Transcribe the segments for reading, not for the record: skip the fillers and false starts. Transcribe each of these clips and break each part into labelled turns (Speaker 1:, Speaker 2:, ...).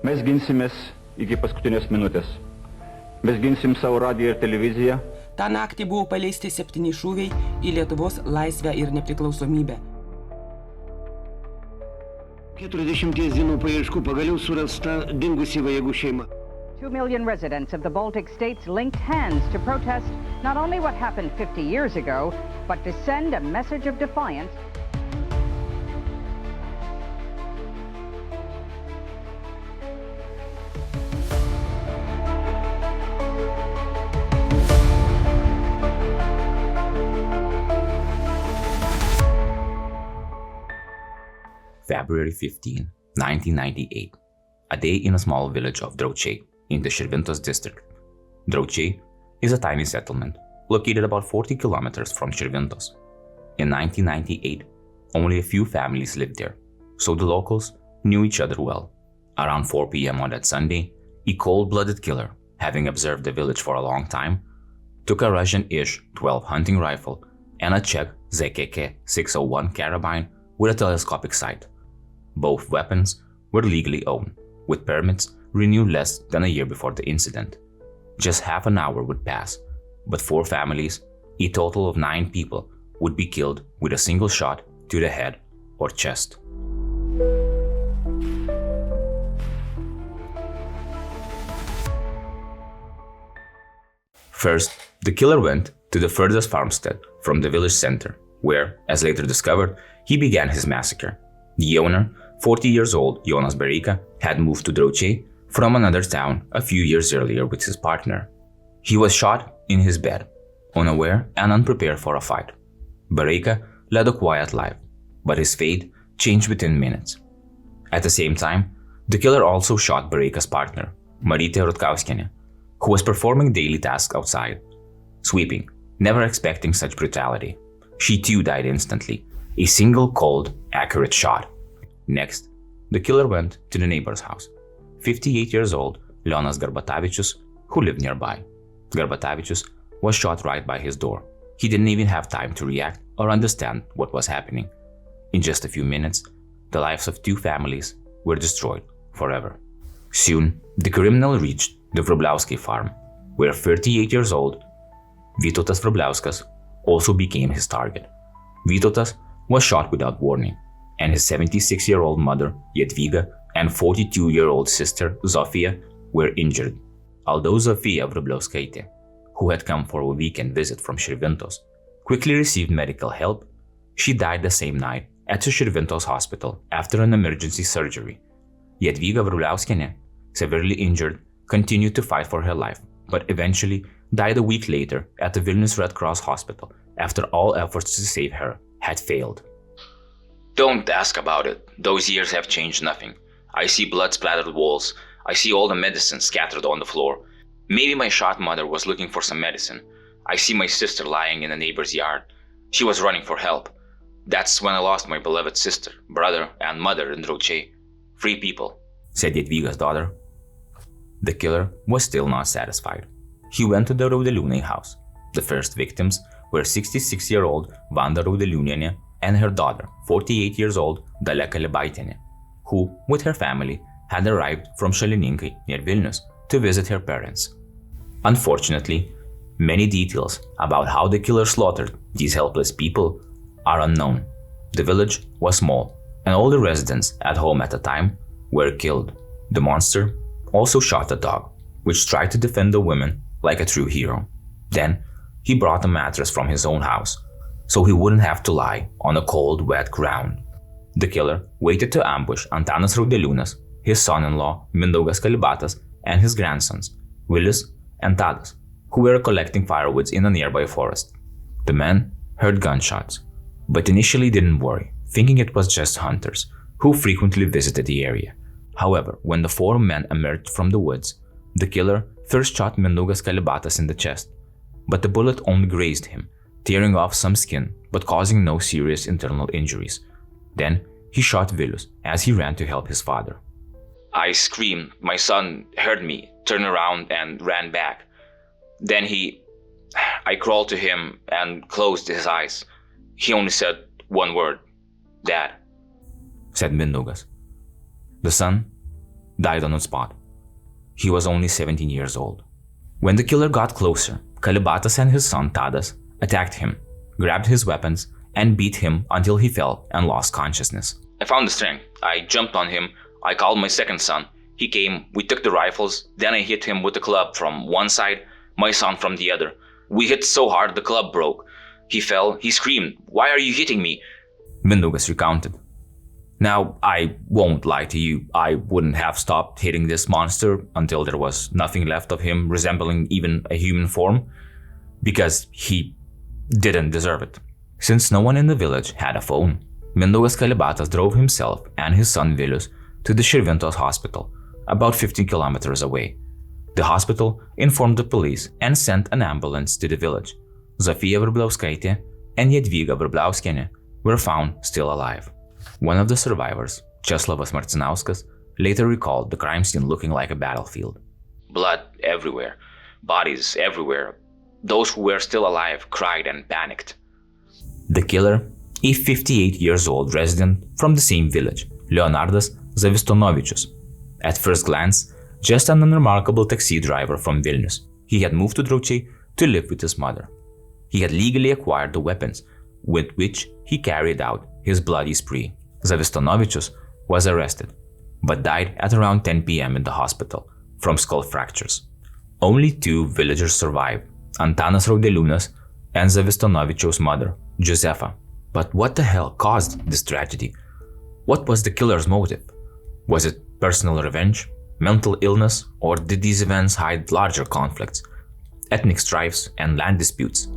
Speaker 1: Mes ginsimės iki paskutinės minutės. Mes ginsim savo radiją ir televiziją.
Speaker 2: Ta naktį buvo paleisti 7 šūviai į Lietuvos laisvę ir nepriklausomybę.
Speaker 3: 40 dienų paieškų pagaliau surasta dingusi Vajagų šeima.
Speaker 4: 2 million residents of the Baltic states linked hands to protest not only what happened 50 years ago, but to send a message of defiance.
Speaker 5: February 15, 1998. A day in a small village of Draučiai in the Širvintos district. Draučiai is a tiny settlement located about 40 kilometers from Širvintos. In 1998, only a few families lived there, so the locals knew each other well. Around 4 p.m. on that Sunday, a cold-blooded killer, having observed the village for a long time, took a Russian-ish 12 hunting rifle and a Czech ZKK 601 carabine with a telescopic sight. Both weapons were legally owned, with permits renewed less than a year before the incident. Just half an hour would pass, but 4 families, a total of 9 people, would be killed with a single shot to the head or chest. First, the killer went to the furthest farmstead from the village center, where, as later discovered, he began his massacre. The owner, 40 years old Jonas Bereika, had moved to Draučiai from another town a few years earlier with his partner. He was shot in his bed, unaware and unprepared for a fight. Bereika led a quiet life, but his fate changed within minutes. At the same time, the killer also shot Bereika's partner, Marytė Rutkauskienė, who was performing daily tasks outside, sweeping, never expecting such brutality. She too died instantly, a single cold, accurate shot. Next, the killer went to the neighbor's house, 58 years old Leonas Garbatavičius, who lived nearby. Garbatavičius was shot right by his door. He didn't even have time to react or understand what was happening. In just a few minutes, the lives of 2 families were destroyed forever. Soon, the criminal reached the Vrubliauskai farm, where 38 years old Vytautas Vrubliauskas also became his target. Vytautas was shot without warning, and his 76-year-old mother Jadvyga and 42-year-old sister Zofija were injured. Although Zofija Vrubliauskaitė, who had come for a weekend visit from Širvintos, quickly received medical help, she died the same night at the Širvintos hospital after an emergency surgery. Jadvyga Vrubliauskienė, severely injured, continued to fight for her life, but eventually died a week later at the Vilnius Red Cross Hospital after all efforts to save her had failed.
Speaker 6: Don't ask about it. Those years have changed nothing. I see blood-splattered walls. I see all the medicine scattered on the floor. Maybe my shot mother was looking for some medicine. I see my sister lying in a neighbor's yard. She was running for help. That's when I lost my beloved sister, brother, and mother in Draučiai. 3 people,
Speaker 5: said Jadvyga's daughter. The killer was still not satisfied. He went to the Raudeliūnai house. The first victims were 66-year-old Vanda Raudeliūnienė and her daughter, 48 years old Dalia Kalibaitienė, who, with her family, had arrived from Šalininkai near Vilnius to visit her parents. Unfortunately, many details about how the killer slaughtered these helpless people are unknown. The village was small, and all the residents at home at the time were killed. The monster also shot a dog, which tried to defend the women like a true hero. Then, he brought a mattress from his own house, so he wouldn't have to lie on a cold, wet ground. The killer waited to ambush Antanas Raudeliūnas, his son-in-law Mindaugas Kalibatas, and his grandsons, Vilius and Tadas, who were collecting firewoods in a nearby forest. The men heard gunshots, but initially didn't worry, thinking it was just hunters, who frequently visited the area. However, when the 4 men emerged from the woods, the killer first shot Mindaugas Kalibatas in the chest, but the bullet only grazed him, tearing off some skin but causing no serious internal injuries. Then he shot Vilius as he ran to help his father.
Speaker 6: I screamed. My son heard me, turned around and ran back. Then I crawled to him and closed his eyes. He only said one word, "Dad,"
Speaker 5: said Mindaugas. The son died on the spot. He was only 17 years old. When the killer got closer, Kalibatas and his son Tadas attacked him, grabbed his weapons, and beat him until he fell and lost consciousness.
Speaker 6: I found the strength. I jumped on him. I called my second son. He came, we took the rifles, then I hit him with a club from one side, my son from the other. We hit so hard the club broke. He fell, he screamed, "Why are you hitting me?"
Speaker 5: Mindaugas recounted. Now, I won't lie to you, I wouldn't have stopped hitting this monster until there was nothing left of him resembling even a human form, because he didn't deserve it. Since no one in the village had a phone, Mindaugas Kalibatas drove himself and his son Vilius to the Širvintos hospital, about 15 kilometers away. The hospital informed the police and sent an ambulance to the village. Zofija Vrubliauskaitė and Jadvyga Vrubliauskienė were found still alive. One of the survivors, Česlavas Marcinauskas, later recalled the crime scene looking like a battlefield.
Speaker 6: Blood everywhere, bodies everywhere. Those who were still alive cried and panicked.
Speaker 5: The killer, a 58 years old resident from the same village, Leonardas Zavistonovičius. At first glance, just an unremarkable taxi driver from Vilnius. He had moved to Draučiai to live with his mother. He had legally acquired the weapons with which he carried out his bloody spree. Zavistonovičius was arrested, but died at around 10 p.m. in the hospital from skull fractures. Only 2 villagers survived, Antanas Raudeliūnas and Zavistonovičiaus mother, Josefa. But what the hell caused this tragedy? What was the killer's motive? Was it personal revenge, mental illness, or did these events hide larger conflicts, ethnic strifes, and land disputes?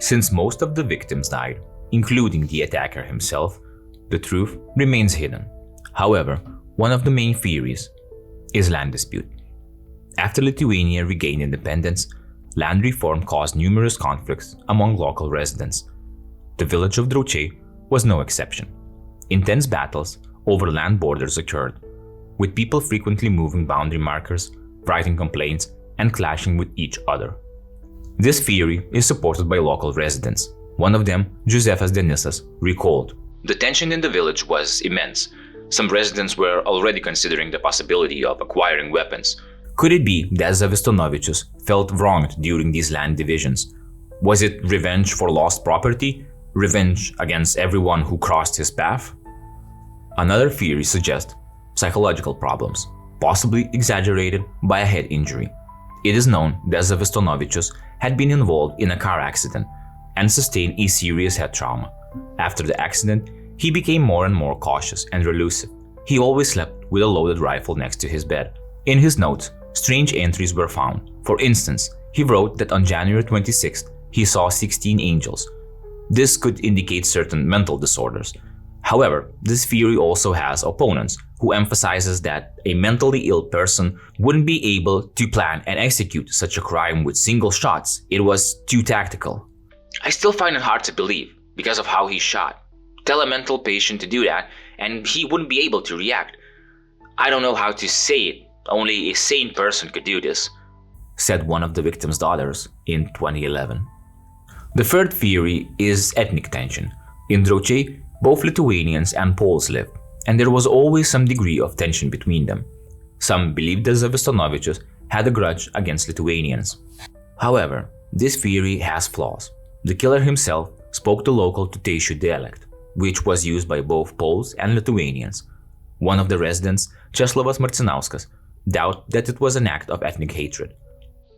Speaker 5: Since most of the victims died, including the attacker himself, the truth remains hidden. However, one of the main theories is land dispute. After Lithuania regained independence, land reform caused numerous conflicts among local residents. The village of Draučiai was no exception. Intense battles over land borders occurred, with people frequently moving boundary markers, writing complaints, and clashing with each other. This theory is supported by local residents. One of them, Josefas Denisas, recalled,
Speaker 6: "The tension in the village was immense. Some residents were already considering the possibility of acquiring weapons."
Speaker 5: Could it be that Zavistonovičius felt wronged during these land divisions? Was it revenge for lost property? Revenge against everyone who crossed his path? Another theory suggests psychological problems, possibly exaggerated by a head injury. It is known that Zavistonovičius had been involved in a car accident and sustained a serious head trauma. After the accident, he became more and more cautious and elusive. He always slept with a loaded rifle next to his bed. In his notes, strange entries were found. For instance, he wrote that on January 26th, he saw 16 angels. This could indicate certain mental disorders. However, this theory also has opponents who emphasizes that a mentally ill person wouldn't be able to plan and execute such a crime with single shots. It was too tactical.
Speaker 6: I still find it hard to believe because of how he shot. Tell a mental patient to do that and he wouldn't be able to react. I don't know how to say it. Only a sane person could do this,
Speaker 5: said one of the victim's daughters in 2011. The third theory is ethnic tension. In Draučiai, both Lithuanians and Poles lived, and there was always some degree of tension between them. Some believed that Zavistonovičius had a grudge against Lithuanians. However, this theory has flaws. The killer himself spoke the local Tuteišių dialect, which was used by both Poles and Lithuanians. One of the residents, Česlavas Marcinauskas, doubt that it was an act of ethnic hatred.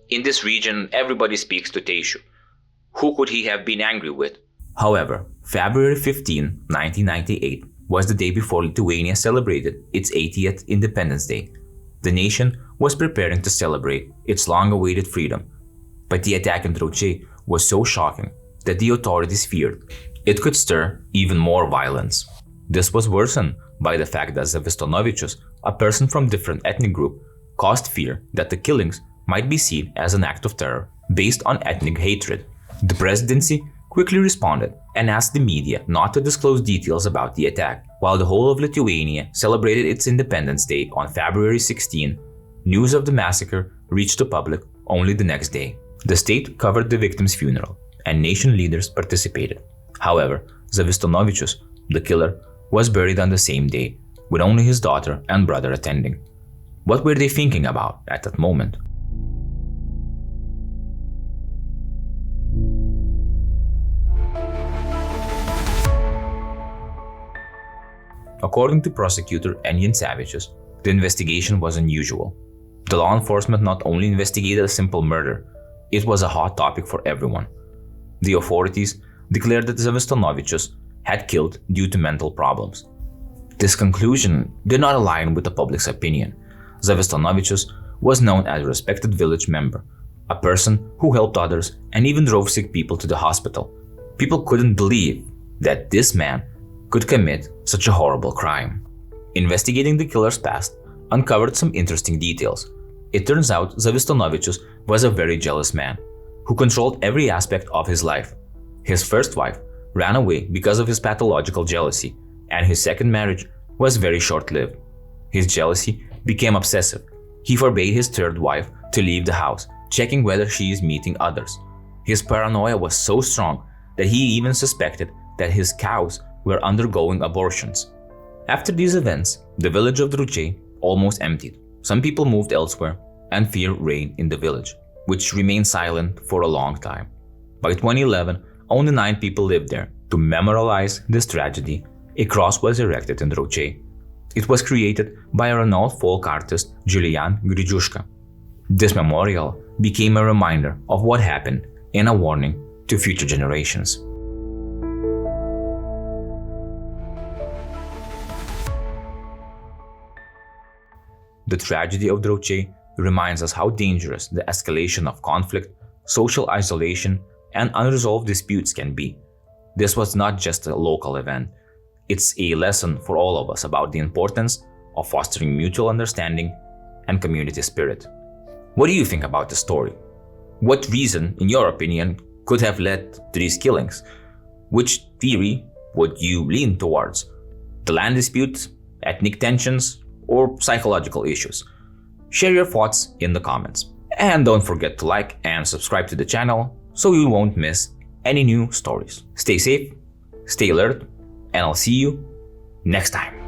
Speaker 6: In this region, everybody speaks Tuteišių. Who could he have been angry with?
Speaker 5: However, February 15, 1998 was the day before Lithuania celebrated its 80th Independence Day. The nation was preparing to celebrate its long-awaited freedom, but the attack in Draučiai was so shocking that the authorities feared it could stir even more violence. This was worsened by the fact that Zavistonovičius, a person from different ethnic group, caused fear that the killings might be seen as an act of terror based on ethnic hatred. The presidency quickly responded and asked the media not to disclose details about the attack. While the whole of Lithuania celebrated its Independence Day on February 16, news of the massacre reached the public only the next day. The state covered the victim's funeral, and nation leaders participated. However, Zavistonovičius, the killer, was buried on the same day, with only his daughter and brother attending. What were they thinking about at that moment? According to prosecutor Unsolved, the investigation was unusual. The law enforcement not only investigated a simple murder, it was a hot topic for everyone. The authorities declared that Zavistonovičius had killed due to mental problems. This conclusion did not align with the public's opinion. Zavistonovičius was known as a respected village member, a person who helped others and even drove sick people to the hospital. People couldn't believe that this man could commit such a horrible crime. Investigating the killer's past uncovered some interesting details. It turns out Zavistonovičius was a very jealous man who controlled every aspect of his life. His first wife ran away because of his pathological jealousy, and his second marriage was very short-lived. His jealousy became obsessive. He forbade his third wife to leave the house, checking whether she is meeting others. His paranoia was so strong that he even suspected that his cows were undergoing abortions. After these events, the village of Draučiai almost emptied. Some people moved elsewhere, and fear reigned in the village, which remained silent for a long time. By 2011, only 9 people lived there. To memorialize this tragedy, a cross was erected in Draučiai. It was created by a renowned folk artist, Julian Grijuška. This memorial became a reminder of what happened and a warning to future generations. The tragedy of Draučiai reminds us how dangerous the escalation of conflict, social isolation, and unresolved disputes can be. This was not just a local event. It's a lesson for all of us about the importance of fostering mutual understanding and community spirit. What do you think about the story? What reason, in your opinion, could have led to these killings? Which theory would you lean towards? The land dispute, ethnic tensions, or psychological issues? Share your thoughts in the comments. And don't forget to like and subscribe to the channel so you won't miss any new stories. Stay safe, stay alert, and I'll see you next time.